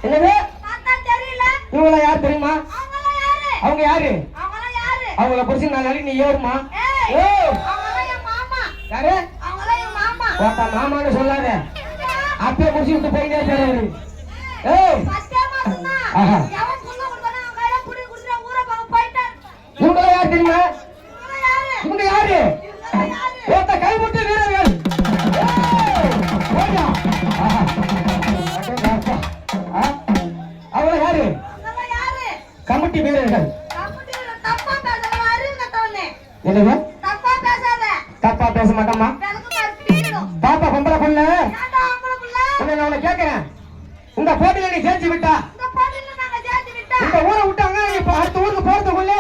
என்னது இவங்கள யார் தெரியுமா? அவங்க யாரு? அவங்கள புடிச்சு நான் நாளைக்கு நீ ஏறுமா? யாரு? மாமான்னு சொல்லாத, அப்பயே புடிச்சு விட்டு போயிட்டே இருக்காரு. இவங்கள யார் தெரியுமா? இவங்க யாரு? கைவிட்டு வீரர்கள். அவங்க யாரு? கமிட்டி வீரர்கள். என்னது? தப்பா பேச மாட்டோமா? பாப்பா பொம்பளை பொண்ணு. நான் கேட்கிறேன், உங்க போட்டியில நீ ஜெயிச்சு விட்டா, இந்த ஊரை விட்டாங்க, இப்ப அடுத்த ஊருக்கு போறதுக்குள்ள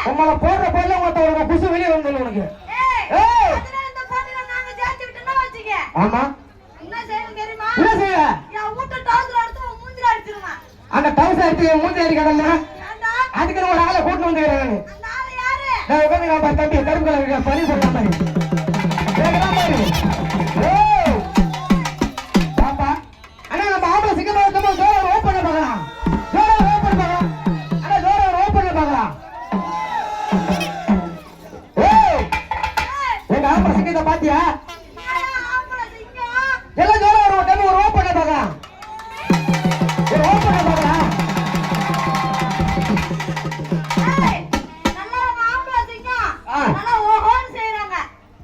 உங்களை போடுற போல உங்க புசு வெளியே வந்து உனக்கு. ஆமா, என்ன செய்ய? அந்த டவுசர் எடுத்து மூஞ்சி அடிக்கடா, அதுக்கு ஒரு ஆளை கூட்டு வந்துக்கிறேன். நான் உட்காந்து தம்பி கரும்பு கலர் பணி சொல்ற மாதிரி பாப்பா. ஆனா நம்ம ஆம்பளை சிக்கமா ஓப்பன் பண்ண பார்க்கலாம், ஓப்பன் பார்க்கலாம், ஆனா ஓப்பன் பார்க்கலாம். எங்க ஆம்பளை சிக்கத்தை பாத்தியா? எல்லாம் ஜோர ஒரு டைம் ஒரு ஓப்பன் பார்க்கலாம், ஒரு ஓப்பன் பார்க்கலாம்.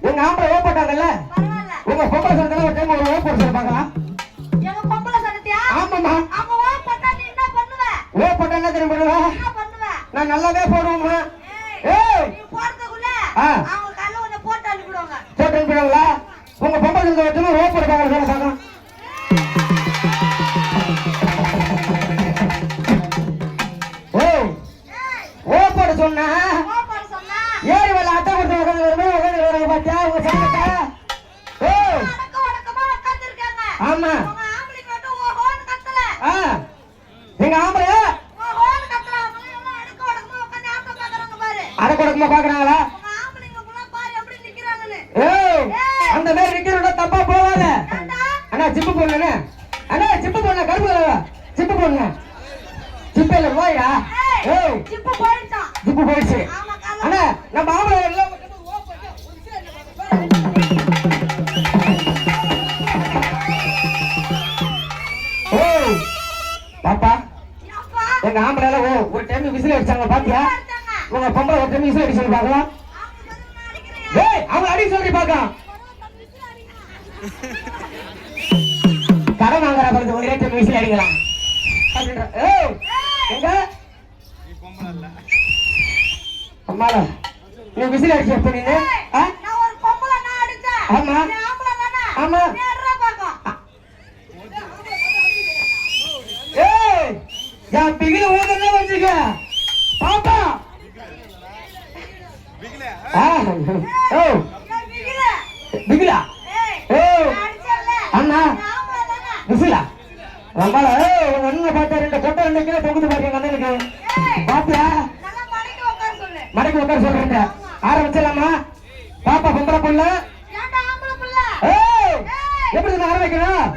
எங்க ஆம்பளை ஓப்பட்டாங்கல்ல, உங்க பொம்பளை சனத்துல ஒரு டைம் ஒரு ஓப்பன் சொல்லி பார்க்கலாம். ஆமாமா, ஓப்பட்டா என்ன தெரியும் பண்ணுவேன்? நான் நல்லாவே போடுவோம்மா. போட்டு அனுப்பிடுவாங்களா? உங்க பொம்பளை சனத்தை வச்சு ஒரு ஓப்பன் பார்க்கலாம். ஓப்பட சொன்னா ஏறி வேலை அட்டை கொடுத்து பாத்தியா உங்க சங்கத்தை? ஆமா, எங்க ஆம்பளை அடக்கொடக்கமா பாக்குறாங்களா? அந்த மாதிரி நிக்கிறோட தப்பா போவாத. அண்ணா சிப்பு போடுங்க, அண்ணா சிப்பு போடுங்க, கருப்பு சிப்பு போடுங்க. சிப்பு இல்ல போயா? ஜிப்பு போயிடுச்சு. அண்ணா நம்ம ஆம்பளை எல்லாம் பாப்பா, எங்க ஆம்பளை ஒரு டைம் விசில் அடிச்சாங்க பாத்தியா? உங்க பொம்பளை ஒரு டைம் விசில் அடிச்சு பாக்கலாம். அவங்க அடி சொல்லி பாக்கலாம். கடன் வாங்குற பகுதி ஒரே டைம் விசில் அடிக்கலாம். எங்க அம்மால நீ விசில் அடிச்சு எப்ப நீங்க? ஆமா ஆமா, என் பிகில ஊதல வச்சுக்க பாப்பா. பிகிலா அண்ணா விசிலா ரம்பால ஒண்ணு பார்த்தா ரெண்டு கொட்டை 2 கிலோ தொகுத்து பாருங்க அண்ணனுக்கு. பாப்பியா மடக்கு உட்கார சொல்றேன். ஆரம்பிச்சலாமா? பாப்பா பொம்பளை பொண்ணு எப்படி ஆரம்பிக்கணும்?